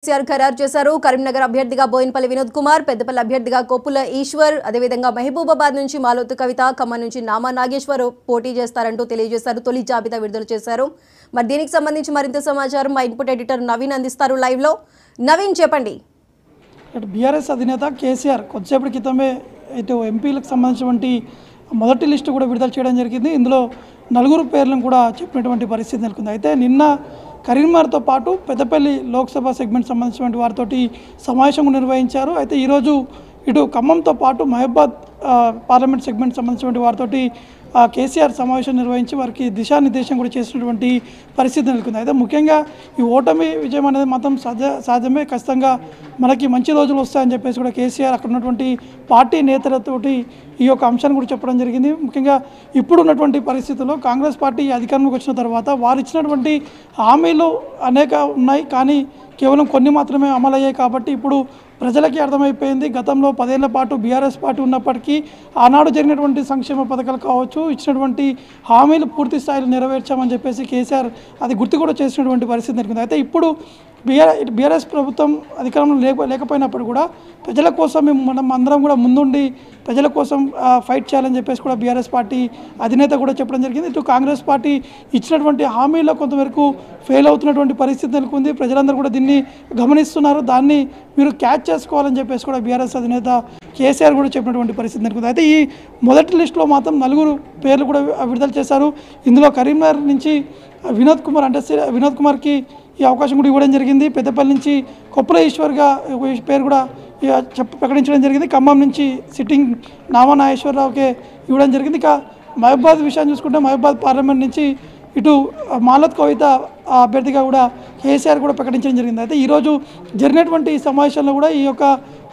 కేసీఆర్ ఖరారు చేశారు. కరీంనగర్ అభ్యర్థిగా బోయినపల్లి వినోద్ కుమార్, పెద్దపల్లి అభ్యర్థిగా కొప్పుల ఈశ్వర్, అదేవిధంగా మహబూబాబాద్ నుంచి మాలోతు కవిత, ఖమ్మం నుంచి నామా నాగేశ్వర్ పోటీ చేస్తారంటూ తెలియజేశారు. తొలి జాబితా విడుదల చేశారు. మరి దీనికి సంబంధించి మరింత సమాచారం మా ఇన్పుట్ ఎడిటర్ నవీన్ అందిస్తారు లైవ్ లో. నవీన్ చెప్పండి. బీఆర్ఎస్ అధినేత కేసీఆర్ కొద్దిసేపటి క్రితమే ఇటు ఎంపీలకు సంబంధించినటువంటి మొదటి లిస్టు కూడా విడుదల చేయడం జరిగింది. ఇందులో 4 పేర్లను కూడా చెప్పినటువంటి పరిస్థితి నెలకొంది. అయితే నిన్న కరీంనగర్తో పాటు పెద్దపల్లి లోక్సభ సెగ్మెంట్ సంబంధించినటువంటి వారితోటి సమావేశం నిర్వహించారు. అయితే ఈరోజు ఇటు ఖమ్మంతో పాటు మహబాద్ పార్లమెంట్ సెగ్మెంట్ సంబంధించినటువంటి వారితోటి కేసీఆర్ సమావేశం నిర్వహించి వారికి దిశానిర్దేశం కూడా చేసినటువంటి పరిస్థితి నెలకొంది. అయితే ముఖ్యంగా ఈ ఓటమి విజయం అనేది మాత్రం సాధ్యమే, ఖచ్చితంగా మనకి మంచి రోజులు వస్తాయని చెప్పేసి కూడా కేసీఆర్ అక్కడ ఉన్నటువంటి పార్టీ నేతలతోటి ఈ యొక్క అంశాన్ని కూడా చెప్పడం జరిగింది. ముఖ్యంగా ఇప్పుడు ఉన్నటువంటి పరిస్థితుల్లో కాంగ్రెస్ పార్టీ అధికారంలోకి వచ్చిన తర్వాత వారు ఇచ్చినటువంటి హామీలు అనేక ఉన్నాయి, కానీ కేవలం కొన్ని మాత్రమే అమలయ్యాయి. కాబట్టి ఇప్పుడు ప్రజలకి అర్థమైపోయింది, గతంలో 10 ఏళ్ల పాటు బీఆర్ఎస్ పార్టీ ఉన్నప్పటికీ ఆనాడు జరిగినటువంటి సంక్షేమ పథకాలు కావచ్చు, ఇచ్చినటువంటి హామీలు పూర్తి స్థాయిలో నెరవేర్చామని చెప్పేసి కేసీఆర్ అది గుర్తు కూడా చేసినటువంటి పరిస్థితి నెలకొంది. అయితే ఇప్పుడు బీఆర్ఎస్ ప్రభుత్వం అధికారంలో లేకపోయినప్పుడు కూడా ప్రజల కోసం మనం అందరం కూడా ముందుండి ప్రజల కోసం ఫైట్ చేయాలని చెప్పేసి కూడా బీఆర్ఎస్ పార్టీ అధినేత కూడా చెప్పడం జరిగింది. ఇటు కాంగ్రెస్ పార్టీ ఇచ్చినటువంటి హామీలో కొంతవరకు ఫెయిల్ అవుతున్నటువంటి పరిస్థితి నెలకొంది. ప్రజలందరూ కూడా దీన్ని గమనిస్తున్నారు, దాన్ని మీరు క్యాచ్ చేసుకోవాలని చెప్పేసి కూడా బీఆర్ఎస్ అధినేత కేసీఆర్ కూడా చెప్పినటువంటి పరిస్థితి నెలకొంది. అయితే ఈ మొదటి లిస్టులో మాత్రం 4 పేర్లు కూడా విడుదల చేశారు. ఇందులో కరీంనగర్ నుంచి వినోద్ కుమార్, అంటే వినోద్ కుమార్కి ఈ అవకాశం కూడా ఇవ్వడం జరిగింది. పెద్దపల్లి నుంచి కొప్పుల ఈశ్వర్గా పేరు కూడా ప్రకటించడం జరిగింది. ఖమ్మం నుంచి సిట్టింగ్ నామా నాగేశ్వరరావుకే ఇవ్వడం జరిగింది. ఇక మహబాద్ విషయాన్ని చూసుకుంటే మహబాద్ పార్లమెంట్ నుంచి ఇటు మాలోతు కవిత అభ్యర్థిగా కూడా కేసీఆర్ కూడా ప్రకటించడం జరిగింది. అయితే ఈరోజు జరిగినటువంటి సమావేశంలో కూడా ఈ యొక్క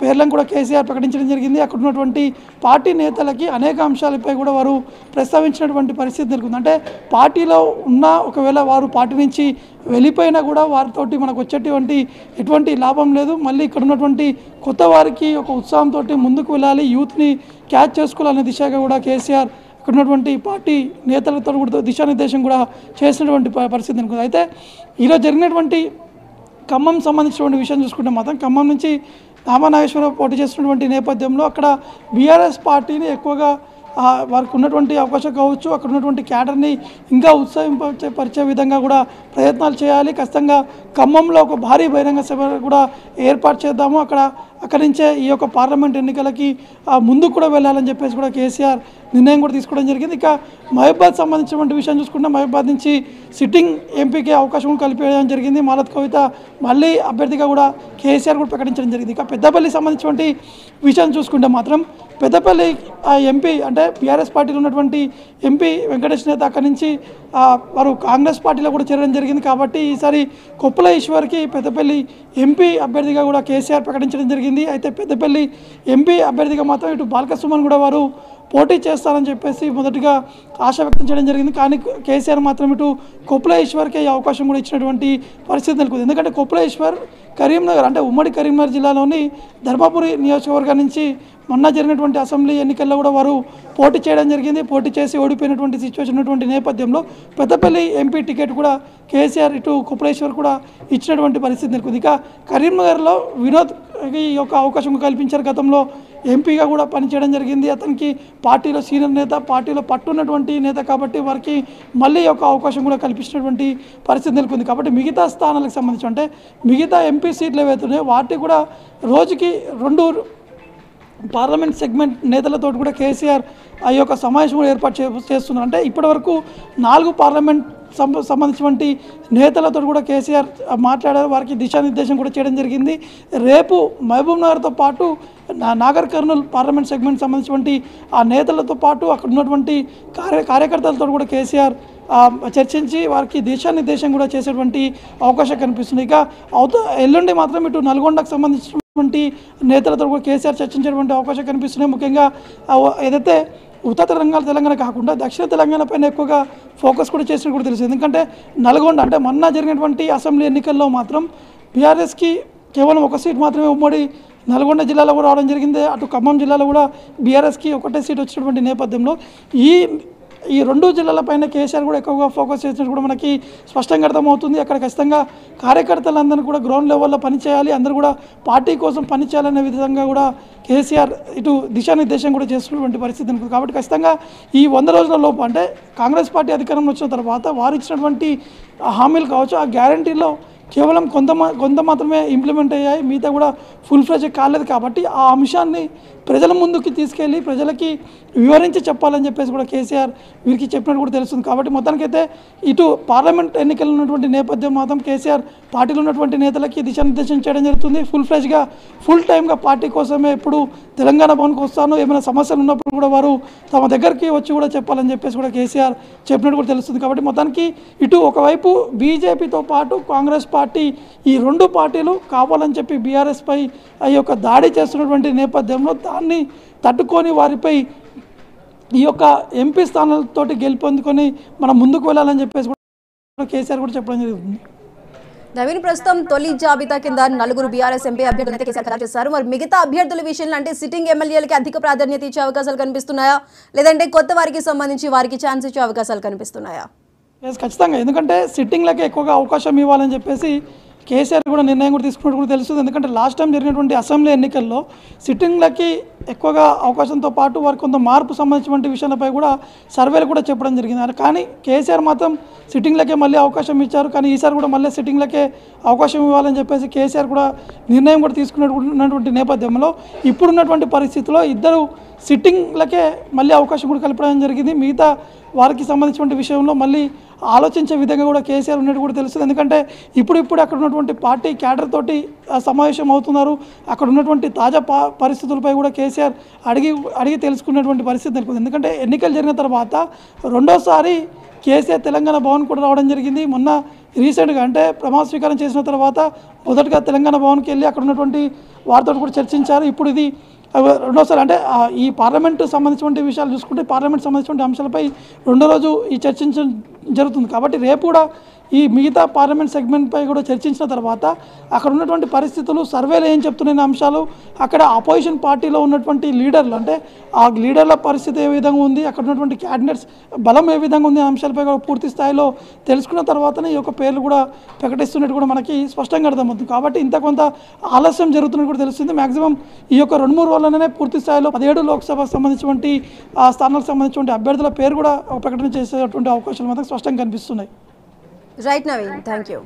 పేర్లను కూడా కేసీఆర్ ప్రకటించడం జరిగింది. అక్కడ ఉన్నటువంటి పార్టీ నేతలకి అనేక అంశాలపై కూడా వారు ప్రస్తావించినటువంటి పరిస్థితి నెలకొంది. అంటే పార్టీలో ఉన్న ఒకవేళ వారు పార్టీ నుంచి వెళ్ళిపోయినా కూడా వారితోటి మనకు వచ్చేటువంటి ఎటువంటి లాభం లేదు, మళ్ళీ ఇక్కడ ఉన్నటువంటి కొత్త వారికి ఒక ఉత్సాహంతో ముందుకు వెళ్ళాలి, యూత్ని క్యాచ్ చేసుకోవాలనే దిశగా కూడా కేసీఆర్ ఇక్కడ ఉన్నటువంటి పార్టీ నేతలతో కూడా దిశానిర్దేశం కూడా చేసినటువంటి పరిస్థితి అనుకుంది. అయితే ఈరోజు జరిగినటువంటి ఖమ్మం సంబంధించినటువంటి విషయం చూసుకుంటే మాత్రం ఖమ్మం నుంచి నామా నాగేశ్వరరావు పోటీ చేస్తున్నటువంటి నేపథ్యంలో అక్కడ బీఆర్ఎస్ పార్టీని ఎక్కువగా వారికి ఉన్నటువంటి అవకాశం కావచ్చు, అక్కడ ఉన్నటువంటి క్యాడర్ని ఇంకా ఉత్సాహింపరిచే విధంగా కూడా ప్రయత్నాలు చేయాలి. ఖచ్చితంగా ఖమ్మంలో ఒక భారీ బహిరంగ సభ కూడా ఏర్పాటు చేద్దాము, అక్కడి నుంచే ఈ యొక్క పార్లమెంట్ ఎన్నికలకి ముందుకు కూడా వెళ్ళాలని చెప్పేసి కూడా కేసీఆర్ నిర్ణయం కూడా తీసుకోవడం జరిగింది. ఇక మహబాద్ సంబంధించినటువంటి విషయం చూసుకుంటే మహబాద్ నుంచి సిట్టింగ్ ఎంపీకి అవకాశం కల్పించడం జరిగింది. మాలోతు కవిత మళ్ళీ అభ్యర్థిగా కూడా కేసీఆర్ కూడా ప్రకటించడం జరిగింది. ఇక పెద్దపల్లి సంబంధించినటువంటి విషయం చూసుకుంటే మాత్రం పెద్దపల్లి ఎంపీ, అంటే బీఆర్ఎస్ పార్టీలో ఉన్నటువంటి ఎంపీ వెంకటేష్ నేత అక్కడి నుంచి వారు కాంగ్రెస్ పార్టీలో కూడా చేరడం జరిగింది. కాబట్టి ఈసారి కొప్పుల ఈశ్వర్కి పెద్దపల్లి ఎంపీ అభ్యర్థిగా కూడా కేసీఆర్ ప్రకటించడం జరిగింది. అయితే పెద్దపల్లి ఎంపీ అభ్యర్థిగా మాత్రం ఇటు బాల్క సుమన్ కూడా వారు పోటీ చేస్తారని చెప్పేసి మొదటిగా ఆశ వ్యక్తం చేయడం జరిగింది. కానీ కేసీఆర్ మాత్రం ఇటు కొప్పుల ఈశ్వర్కే ఈ అవకాశం కూడా ఇచ్చినటువంటి పరిస్థితి నెలకొంది. ఎందుకంటే కొప్పుల ఈశ్వర్ కరీంనగర్, అంటే ఉమ్మడి కరీంనగర్ జిల్లాలోని ధర్మపురి నియోజకవర్గం నుంచి మొన్న జరిగినటువంటి అసెంబ్లీ ఎన్నికల్లో కూడా వారు పోటీ చేయడం జరిగింది. పోటీ చేసి ఓడిపోయినటువంటి సిచ్యువేషన్ ఉన్నటువంటి నేపథ్యంలో పెద్దపల్లి ఎంపీ టికెట్ కూడా కేసీఆర్ ఇటు కొప్పులేశ్వర్ కూడా ఇచ్చినటువంటి పరిస్థితి నెలకొంది. ఇక కరీంనగర్లో వినోద్ ఈ యొక్క అవకాశం కల్పించారు. గతంలో ఎంపీగా కూడా పనిచేయడం జరిగింది. అతనికి పార్టీలో సీనియర్ నేత, పార్టీలో పట్టున్నటువంటి నేత, కాబట్టి వారికి మళ్ళీ యొక్క అవకాశం కూడా కల్పించినటువంటి పరిస్థితి నెలకొంది. కాబట్టి మిగతా స్థానాలకు సంబంధించి, అంటే మిగతా ఎంపీ సీట్లు ఏవైతున్నాయో వాటి కూడా రోజుకి 2 పార్లమెంట్ సెగ్మెంట్ నేతలతో కూడా కేసీఆర్ ఆ యొక్క సమావేశం కూడా ఏర్పాటు చేస్తున్నారు. అంటే ఇప్పటివరకు 4 పార్లమెంట్ సంబంధించినటువంటి నేతలతో కూడా కేసీఆర్ మాట్లాడారు, వారికి దిశానిర్దేశం కూడా చేయడం జరిగింది. రేపు మహబూబ్ నగర్తో పాటు నాగర్ కర్నూల్ పార్లమెంట్ సెగ్మెంట్ సంబంధించినటువంటి ఆ నేతలతో పాటు అక్కడ ఉన్నటువంటి కార్యకర్తలతో కూడా కేసీఆర్ చర్చించి వారికి దిశానిర్దేశం కూడా చేసేటువంటి అవకాశం కనిపిస్తుంది. ఇక ఎల్లుండి మాత్రం ఇటు నల్గొండకు సంబంధించిన నేతలతో కూడా కేసీఆర్ చర్చించేటువంటి అవకాశం కనిపిస్తున్నాయి. ముఖ్యంగా ఏదైతే ఉత్తర తెలంగాణ కాకుండా దక్షిణ తెలంగాణ పైన ఎక్కువగా ఫోకస్ కూడా చేసినట్టు కూడా తెలుసు. ఎందుకంటే నల్గొండ, అంటే మొన్న జరిగినటువంటి అసెంబ్లీ ఎన్నికల్లో మాత్రం బీఆర్ఎస్కి కేవలం 1 సీట్ మాత్రమే ఉమ్మడి నల్గొండ జిల్లాలో కూడా రావడం జరిగింది. అటు ఖమ్మం జిల్లాలో కూడా బీఆర్ఎస్కి 1 సీట్ వచ్చినటువంటి నేపథ్యంలో ఈ ఈ 2 జిల్లాలపైన కేసీఆర్ కూడా ఎక్కువగా ఫోకస్ చేసినట్టు కూడా మనకి స్పష్టంగా అర్థమవుతుంది. అక్కడ ఖచ్చితంగా కార్యకర్తలందరూ కూడా గ్రౌండ్ లెవెల్లో పనిచేయాలి, అందరూ కూడా పార్టీ కోసం పనిచేయాలనే విధంగా కూడా కేసీఆర్ ఇటు దిశానిర్దేశం కూడా చేస్తున్నటువంటి పరిస్థితి ఉంటుంది. కాబట్టి ఖచ్చితంగా ఈ 100 రోజుల లోపు అంటే కాంగ్రెస్ పార్టీ అధికారంలో వచ్చిన తర్వాత వారు ఇచ్చినటువంటి హామీలు కావచ్చు, ఆ గ్యారంటీలో కేవలం కొంత మాత్రమే ఇంప్లిమెంట్ అయ్యాయి, మిగతా కూడా ఫుల్ ఫ్లెజ్ కాలేదు. కాబట్టి ఆ అంశాన్ని ప్రజల ముందుకి తీసుకెళ్ళి ప్రజలకి వివరించి చెప్పాలని చెప్పేసి కూడా కేసీఆర్ వీరికి చెప్పినట్టు కూడా తెలుస్తుంది. కాబట్టి మొత్తానికైతే ఇటు పార్లమెంట్ ఎన్నికలు ఉన్నటువంటి నేపథ్యం మాత్రం కేసీఆర్ పార్టీలో ఉన్నటువంటి నేతలకి దిశానిర్దేశం చేయడం జరుగుతుంది. ఫుల్ టైమ్గా పార్టీ కోసమే ఎప్పుడు తెలంగాణ భవన్కి వస్తాను, ఏమైనా సమస్యలు ఉన్నప్పుడు కూడా వారు తమ దగ్గరికి వచ్చి కూడా చెప్పాలని చెప్పేసి కూడా కేసీఆర్ చెప్పినట్టు కూడా తెలుస్తుంది. కాబట్టి మొత్తానికి ఇటు ఒకవైపు బీజేపీతో పాటు కాంగ్రెస్ పార్టీ ఈ 2 పార్టీలు కావాలని చెప్పి బీఆర్ఎస్పై ఈ యొక్క దాడి చేస్తున్నటువంటి నేపథ్యంలో దాన్ని తట్టుకొని వారిపై ఈ యొక్క ఎంపీ స్థానాలతోటి గెలుపొందుకొని మనం ముందుకు వెళ్ళాలని చెప్పేసి కూడా కేసీఆర్ కూడా చెప్పడం జరుగుతుంది. నవీన్, ప్రస్తుతం తొలి జాబితా కింద 4 బీఆర్ఎస్ ఎంపీ అభ్యర్థులు కేసీఆర్ ఖరారు చేశారు. మరి మిగతా అభ్యర్థుల విషయంలో అంటే సిట్టింగ్ ఎమ్మెల్యేలకి అధిక ప్రాధాన్యత ఇచ్చే అవకాశాలు కనిపిస్తున్నాయా, లేదంటే కొత్త వారికి సంబంధించి వారికి ఛాన్స్ ఇచ్చే అవకాశాలు కనిపిస్తున్నాయా? ఖచ్చితంగా, ఎందుకంటే సిట్టింగ్లకే ఎక్కువగా అవకాశం ఇవ్వాలని చెప్పేసి కేసీఆర్ కూడా నిర్ణయం కూడా తీసుకున్నట్టు కూడా తెలుస్తుంది. ఎందుకంటే లాస్ట్ టైం జరిగినటువంటి అసెంబ్లీ ఎన్నికల్లో సిట్టింగ్లకి ఎక్కువగా అవకాశంతో పాటు వారికి కొంత మార్పు సంబంధించిన విషయాలపై కూడా సర్వేలు కూడా చెప్పడం జరిగింది. కానీ కేసీఆర్ మాత్రం సిట్టింగ్లకే మళ్ళీ అవకాశం ఇచ్చారు. కానీ ఈసారి కూడా మళ్ళీ సిట్టింగ్లకే అవకాశం ఇవ్వాలని చెప్పేసి కేసీఆర్ కూడా నిర్ణయం కూడా తీసుకున్నటువంటి నేపథ్యంలో ఇప్పుడున్నటువంటి పరిస్థితుల్లో ఇద్దరు సిట్టింగ్లకే మళ్ళీ అవకాశం కూడా కల్పడం జరిగింది. మిగతా వారికి సంబంధించిన విషయంలో మళ్ళీ ఆలోచించే విధంగా కూడా కేసీఆర్ ఉన్నట్టు కూడా తెలుస్తుంది. ఎందుకంటే ఇప్పుడు అక్కడ ఉన్నటువంటి పార్టీ క్యాడర్ తోటి సమావేశం అవుతున్నారు. అక్కడ ఉన్నటువంటి తాజా పరిస్థితులపై కూడా కేసీఆర్ అడిగి తెలుసుకున్నటువంటి పరిస్థితి నెలకొంది. ఎందుకంటే ఎన్నికలు జరిగిన తర్వాత రెండోసారి కేసీఆర్ తెలంగాణ భవన్ కూడా రావడం జరిగింది. మొన్న రీసెంట్గా అంటే ప్రమాణ స్వీకారం చేసిన తర్వాత మొదటగా తెలంగాణ భవన్కి వెళ్ళి అక్కడ ఉన్నటువంటి వారితో కూడా చర్చించారు. ఇప్పుడు ఇది రెండోసారి అంటే ఈ పార్లమెంటు సంబంధించిన విషయాలు చూసుకుంటే పార్లమెంట్ సంబంధించిన అంశాలపై 2వ రోజు ఈ చర్చించడం జరుగుతుంది. కాబట్టి రేపు కూడా ఈ మిగతా పార్లమెంట్ సెగ్మెంట్పై కూడా చర్చించిన తర్వాత అక్కడ ఉన్నటువంటి పరిస్థితులు, సర్వేలు ఏం చెప్తున్న అంశాలు, అక్కడ అపోజిషన్ పార్టీలో ఉన్నటువంటి లీడర్లు అంటే ఆ లీడర్ల పరిస్థితి ఏ విధంగా ఉంది, అక్కడ ఉన్నటువంటి క్యాండిడేట్స్ బలం ఏ విధంగా ఉంది అంశాలపై కూడా పూర్తి స్థాయిలో తెలుసుకున్న తర్వాతనే ఈ యొక్క పేర్లు కూడా ప్రకటిస్తున్నట్టు కూడా మనకి స్పష్టంగా అర్థమవుతుంది. కాబట్టి ఇంత కొంత ఆలస్యం జరుగుతున్నట్టు కూడా తెలుస్తుంది. మ్యాక్సిమం ఈ యొక్క 2-3 రోజుల్లోనే పూర్తి స్థాయిలో 17 లోక్సభకు సంబంధించినటువంటి ఆ స్థానాలకు సంబంధించిన అభ్యర్థుల పేరు కూడా ప్రకటన చేసేటువంటి అవకాశాలు మాత్రం స్పష్టంగా కనిపిస్తున్నాయి. Right Naveen, thank you.